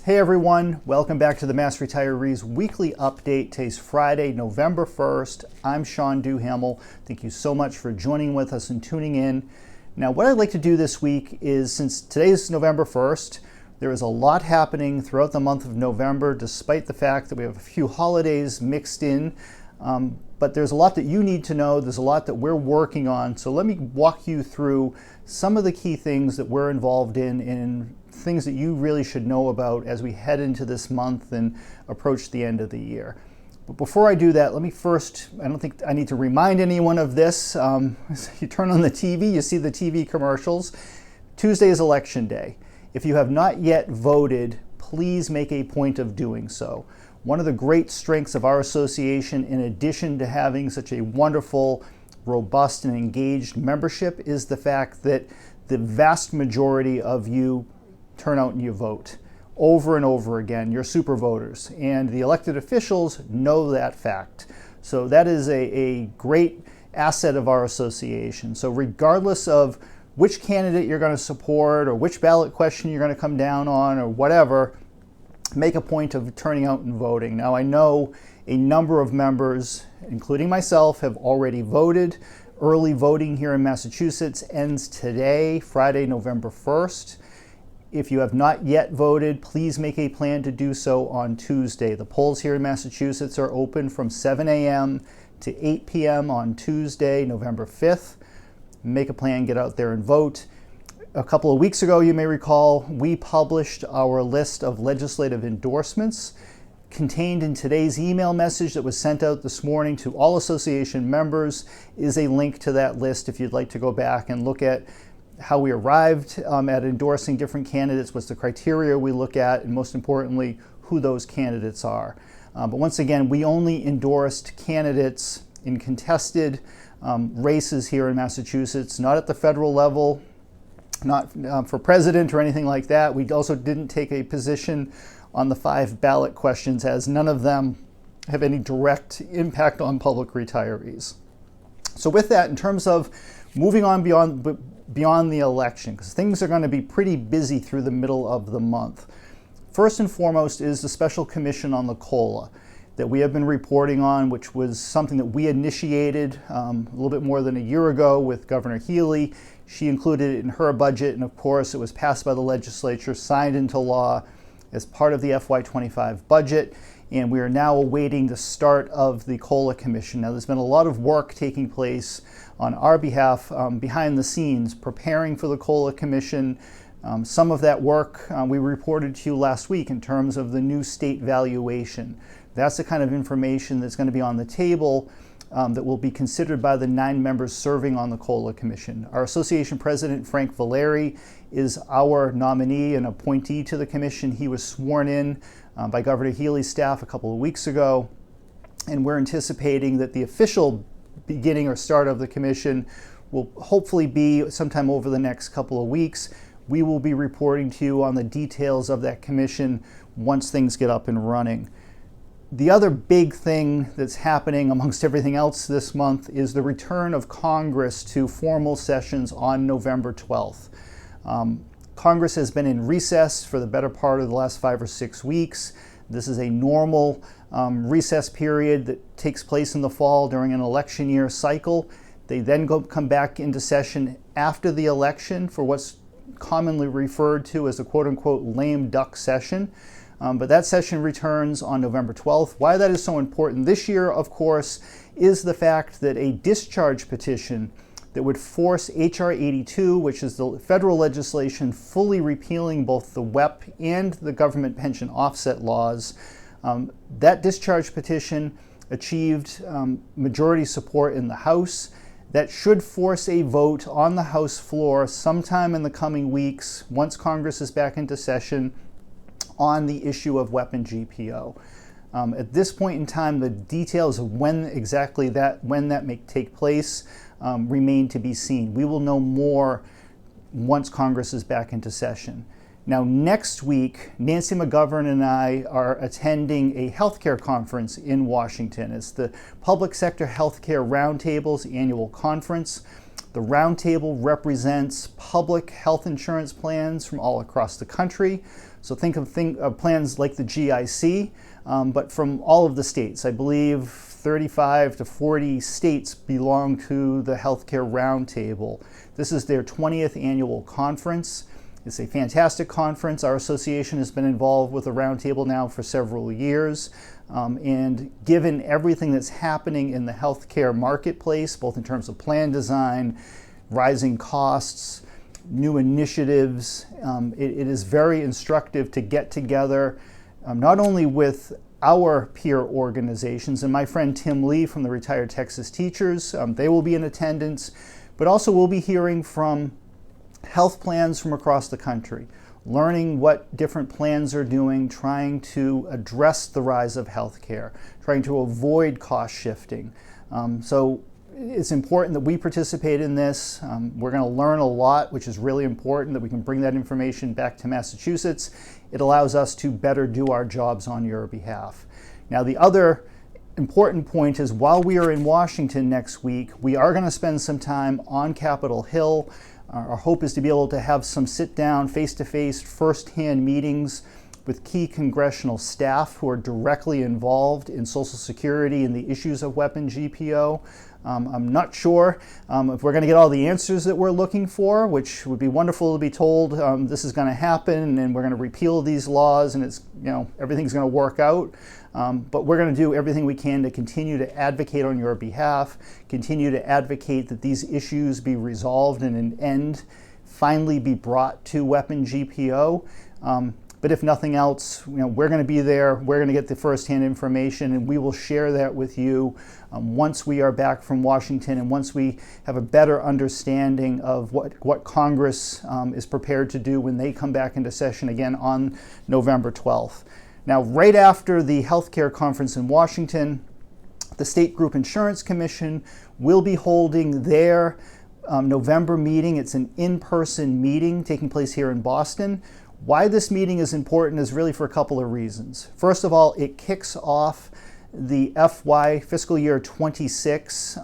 Hey everyone, welcome back to the Mass Retirees Weekly Update. Today's Friday, November 1st. I'm Sean Duhamel. Thank you so much for joining with us and tuning in. Now, what I'd like to do this week is, since today's November 1st, there is a lot happening throughout the month of November, despite the fact that we have a few holidays mixed in. But there's a lot that you need to know. There's a lot that we're working on. So let me walk you through some of the key things that we're involved in things that you really should know about as we head into this month and approach the end of the year. But before I do that, let me first, I don't think I need to remind anyone of this. You turn on the TV, you see the TV commercials. Tuesday is election day. If you have not yet voted, please make a point of doing so. One of the great strengths of our association, in addition to having such a wonderful, robust, and engaged membership, is the fact that the vast majority of you turn out and you vote over and over again. You're super voters, and the elected officials know that fact. So that is a great asset of our association. So regardless of which candidate you're going to support or which ballot question you're going to come down on or whatever, make a point of turning out and voting. Now, I know a number of members, including myself, have already voted. Early voting here in Massachusetts ends today, Friday, November 1st. If you have not yet voted, please make a plan to do so on Tuesday. The polls here in Massachusetts are open from 7 a.m. to 8 p.m. on Tuesday, November 5th. Make a plan, get out there and vote. A couple of weeks ago, you may recall, we published our list of legislative endorsements. Contained in today's email message that was sent out this morning to all association members is a link to that list if you'd like to go back and look at how we arrived at endorsing different candidates, what's the criteria we look at, and most importantly, who those candidates are. But once again, we only endorsed candidates in contested races here in Massachusetts, not at the federal level, not for president or anything like that. We also didn't take a position on the 5 ballot questions, as none of them have any direct impact on public retirees. So with that, in terms of moving on beyond the election, because things are going to be pretty busy through the middle of the month. First and foremost is the Special Commission on the COLA that we have been reporting on, which was something that we initiated a little bit more than a year ago with Governor Healy. She included it in her budget, and of course it was passed by the legislature, signed into law as part of the FY25 budget, and we are now awaiting the start of the COLA Commission. Now, there's been a lot of work taking place on our behalf behind the scenes, preparing for the COLA Commission. Some of that work we reported to you last week in terms of the new state valuation. That's the kind of information that's going to be on the table that will be considered by the 9 members serving on the COLA Commission. Our association president, Frank Valeri, is our nominee and appointee to the commission. He was sworn in by Governor Healy's staff a couple of weeks ago, and we're anticipating that the official beginning or start of the commission will hopefully be sometime over the next couple of weeks. We will be reporting to you on the details of that commission once things get up and running. The other big thing that's happening amongst everything else this month is the return of Congress to formal sessions on November 12th. Congress has been in recess for the better part of the last 5 or 6 weeks. This is a normal recess period that takes place in the fall during an election year cycle. They then come back into session after the election for what's commonly referred to as a quote-unquote lame duck session. But that session returns on November 12th. Why that is so important this year, of course, is the fact that a discharge petition that would force H.R. 82, which is the federal legislation fully repealing both the WEP and the government pension offset laws, that discharge petition achieved majority support in the House. That should force a vote on the House floor sometime in the coming weeks, once Congress is back into session, on the issue of WEP and GPO. At this point in time, the details of when that may take place remain to be seen. We will know more once Congress is back into session. Now, next week, Nancy McGovern and I are attending a healthcare conference in Washington. It's the Public Sector Healthcare Roundtable's annual conference. The roundtable represents public health insurance plans from all across the country. So think of plans like the GIC, but from all of the states. I believe 35 to 40 states belong to the Healthcare Roundtable. This is their 20th annual conference. It's a fantastic conference. Our association has been involved with the Roundtable now for several years. And given everything that's happening in the healthcare marketplace, both in terms of plan design, rising costs, new initiatives, it is very instructive to get together not only with our peer organizations, and my friend Tim Lee from the Retired Texas Teachers, they will be in attendance, but also we'll be hearing from health plans from across the country, learning what different plans are doing, trying to address the rise of healthcare, trying to avoid cost shifting. So it's important that we participate in this. We're going to learn a lot, which is really important, that we can bring that information back to Massachusetts. It allows us to better do our jobs on your behalf. Now, the other important point is while we are in Washington next week, we are going to spend some time on Capitol Hill. Our hope is to be able to have some sit-down, face-to-face, first-hand meetings with key congressional staff who are directly involved in Social Security and the issues of weapon GPO. I'm not sure if we're going to get all the answers that we're looking for, which would be wonderful to be told this is going to happen and we're going to repeal these laws and it's, everything's going to work out. But we're going to do everything we can to continue to advocate on your behalf, continue to advocate that these issues be resolved and an end finally be brought to weapon GPO. But if nothing else, we're going to be there, we're going to get the firsthand information, and we will share that with you once we are back from Washington and once we have a better understanding of what Congress is prepared to do when they come back into session again on November 12th. Now, right after the healthcare conference in Washington, the State Group Insurance Commission will be holding their November meeting. It's an in-person meeting taking place here in Boston. Why this meeting is important is really for a couple of reasons. First of all, it kicks off the FY fiscal year 26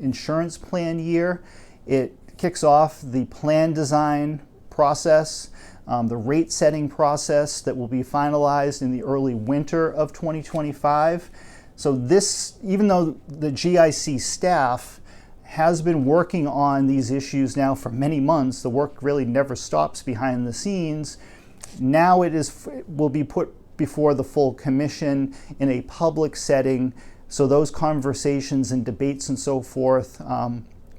insurance plan year. It kicks off the plan design process, the rate setting process that will be finalized in the early winter of 2025. So this, even though the GIC staff has been working on these issues now for many months, the work really never stops behind the scenes. Now it will be put before the full commission in a public setting, so those conversations and debates and so forth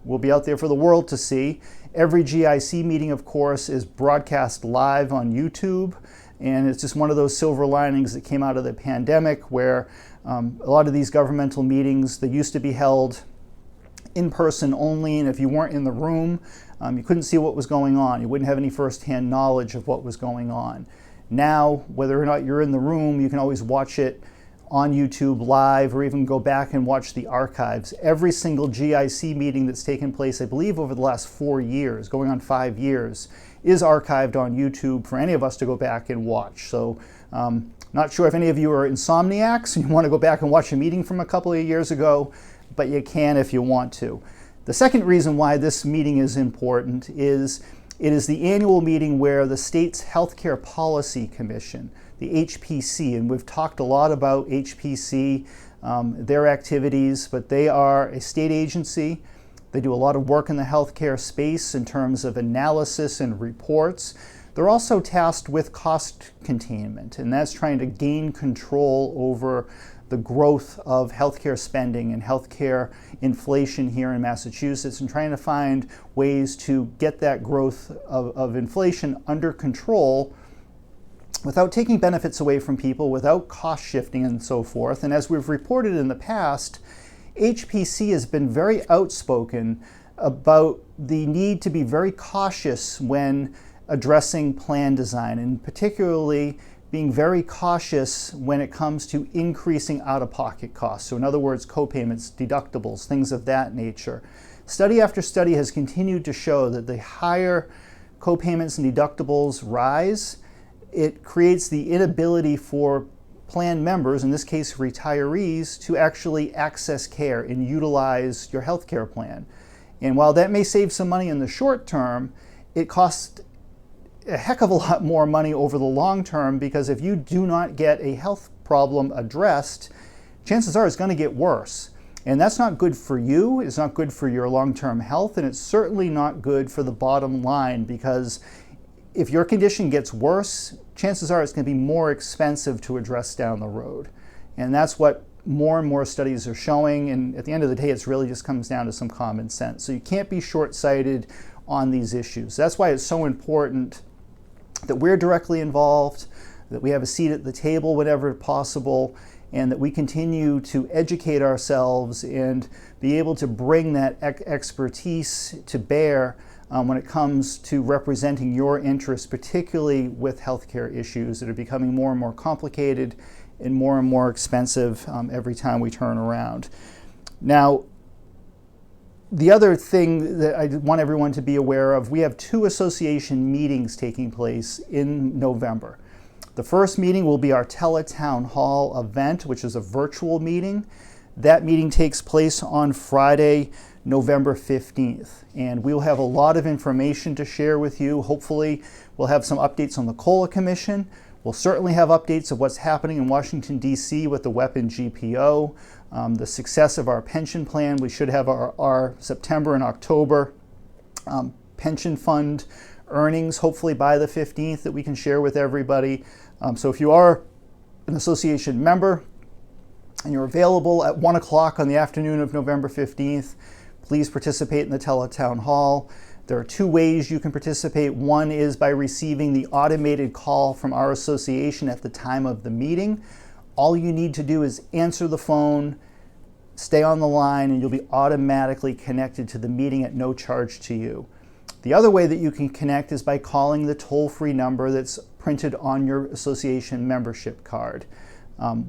will be out there for the world to see. Every GIC meeting, of course, is broadcast live on YouTube, and it's just one of those silver linings that came out of the pandemic where a lot of these governmental meetings, they used to be held in person only, and if you weren't in the room, you couldn't see what was going on. You wouldn't have any firsthand knowledge of what was going on. Now, whether or not you're in the room, you can always watch it on YouTube live or even go back and watch the archives. Every single GIC meeting that's taken place, I believe over the last 4 years, going on 5 years, is archived on YouTube for any of us to go back and watch. So not sure if any of you are insomniacs and you want to go back and watch a meeting from a couple of years ago, but you can if you want to. The second reason why this meeting is important is it is the annual meeting where the state's Healthcare Policy Commission, the HPC, and we've talked a lot about HPC, their activities, but they are a state agency. They do a lot of work in the healthcare space in terms of analysis and reports. They're also tasked with cost containment, and that's trying to gain control over the growth of healthcare spending and healthcare inflation here in Massachusetts, and trying to find ways to get that growth of inflation under control without taking benefits away from people, without cost shifting and so forth. And as we've reported in the past, HPC has been very outspoken about the need to be very cautious when addressing plan design, and particularly being very cautious when it comes to increasing out-of-pocket costs. So in other words, co-payments, deductibles, things of that nature. Study after study has continued to show that the higher co-payments and deductibles rise, it creates the inability for plan members, in this case retirees, to actually access care and utilize your health care plan. And while that may save some money in the short term, it costs a heck of a lot more money over the long term, because if you do not get a health problem addressed, chances are it's going to get worse. And that's not good for you, it's not good for your long-term health, and it's certainly not good for the bottom line, because if your condition gets worse, chances are it's going to be more expensive to address down the road. And that's what more and more studies are showing, and at the end of the day, it really just comes down to some common sense. So you can't be short-sighted on these issues. That's why it's so important that we're directly involved, that we have a seat at the table whenever possible, and that we continue to educate ourselves and be able to bring that expertise to bear when it comes to representing your interests, particularly with healthcare issues that are becoming more and more complicated and more expensive every time we turn around. Now, the other thing that I want everyone to be aware of, we have 2 association meetings taking place in November. The first meeting will be our Teletown Hall event, which is a virtual meeting. That meeting takes place on Friday, November 15th. And we'll have a lot of information to share with you. Hopefully, we'll have some updates on the COLA Commission. We'll certainly have updates of what's happening in Washington, D.C. with the weapon GPO, the success of our pension plan. We should have our September and October pension fund earnings, hopefully by the 15th, that we can share with everybody. So if you are an association member and you're available at 1 o'clock on the afternoon of November 15th, please participate in the Teletown Hall. There are 2 ways you can participate. One is by receiving the automated call from our association at the time of the meeting. All you need to do is answer the phone, stay on the line, and you'll be automatically connected to the meeting at no charge to you. The other way that you can connect is by calling the toll-free number that's printed on your association membership card.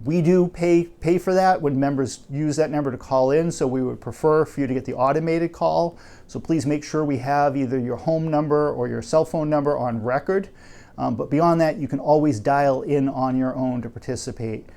We do pay for that when members use that number to call in, so we would prefer for you to get the automated call. So please make sure we have either your home number or your cell phone number on record. But beyond that, you can always dial in on your own to participate.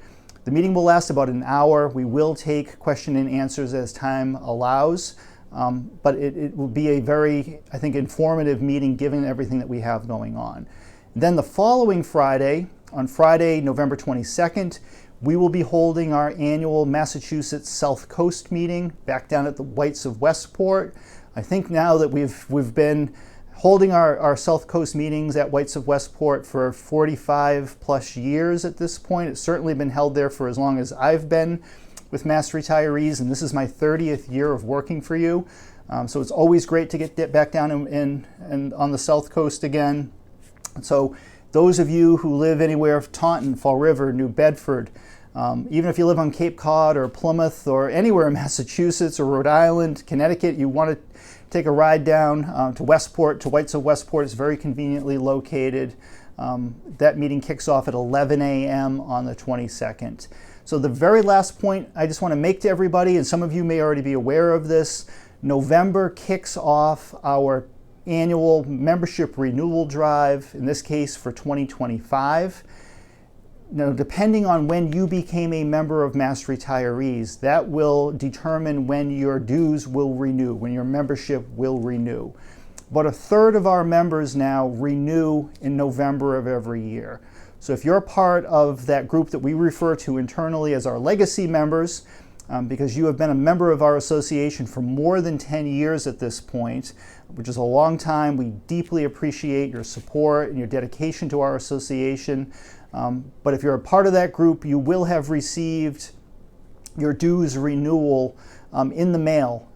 The meeting will last about an hour. We will take question and answers as time allows. But it will be a very, I think, informative meeting given everything that we have going on. Then the following Friday, on Friday, November 22nd, we will be holding our annual Massachusetts South Coast meeting back down at the Whites of Westport. I think now that we've been holding our South Coast meetings at Whites of Westport for 45 plus years at this point. It's certainly been held there for as long as I've been with Mass Retirees, and this is my 30th year of working for you. So it's always great to get back down and on the South Coast again. So those of you who live anywhere, Taunton, Fall River, New Bedford, even if you live on Cape Cod or Plymouth or anywhere in Massachusetts or Rhode Island, Connecticut, you want to take a ride down to Westport, to Whites of Westport. It's very conveniently located. That meeting kicks off at 11 a.m. on the 22nd. So the very last point I just want to make to everybody, and some of you may already be aware of this, November kicks off our annual membership renewal drive, in this case for 2025. Now, depending on when you became a member of Mass Retirees, that will determine when your dues will renew, when your membership will renew. About a third of our members now renew in November of every year. So if you're part of that group that we refer to internally as our legacy members, because you have been a member of our association for more than 10 years at this point, which is a long time, we deeply appreciate your support and your dedication to our association. But if you're a part of that group, you will have received your dues renewal in the mail,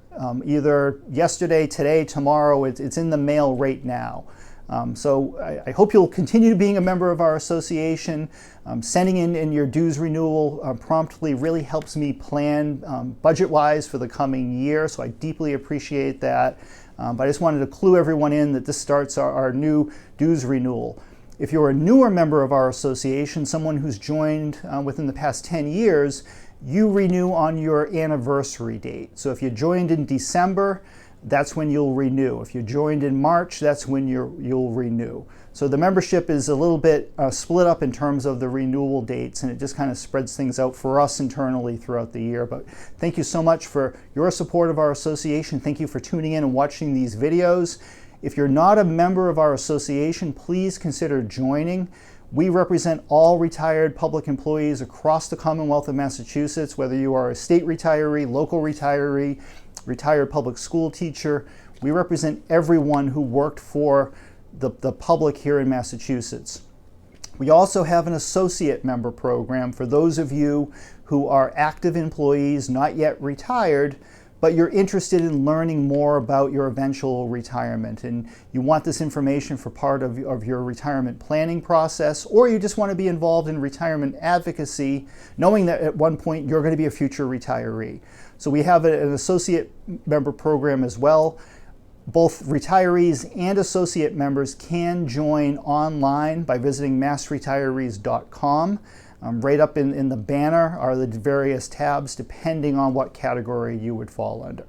either yesterday, today, tomorrow. It's in the mail right now. So I hope you'll continue being a member of our association. Sending in your dues renewal promptly really helps me plan budget-wise for the coming year, so I deeply appreciate that. But I just wanted to clue everyone in that this starts our new dues renewal. If you're a newer member of our association, someone who's joined within the past 10 years, you renew on your anniversary date. So if you joined in December, that's when you'll renew. If you joined in March, that's when you'll renew. So the membership is a little bit split up in terms of the renewal dates, and it just kind of spreads things out for us internally throughout the year. But thank you so much for your support of our association. Thank you for tuning in and watching these videos. If you're not a member of our association, please consider joining. We represent all retired public employees across the Commonwealth of Massachusetts, whether you are a state retiree, local retiree, retired public school teacher. We represent everyone who worked for the public here in Massachusetts. We also have an associate member program for those of you who are active employees, not yet retired, but you're interested in learning more about your eventual retirement, and you want this information for part of your retirement planning process, or you just want to be involved in retirement advocacy, knowing that at one point you're going to be a future retiree. So we have an associate member program as well. Both retirees and associate members can join online by visiting massretirees.com. Right up in the banner are the various tabs depending on what category you would fall under.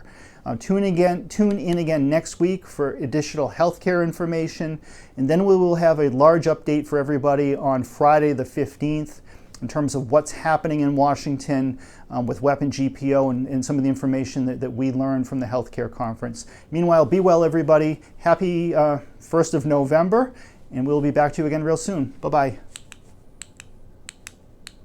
Tune in again next week for additional healthcare information, and then we will have a large update for everybody on Friday the 15th in terms of what's happening in Washington with weapon GPO and some of the information that we learned from the healthcare conference. Meanwhile, be well, everybody. Happy 1st of November, and we'll be back to you again real soon. Bye-bye.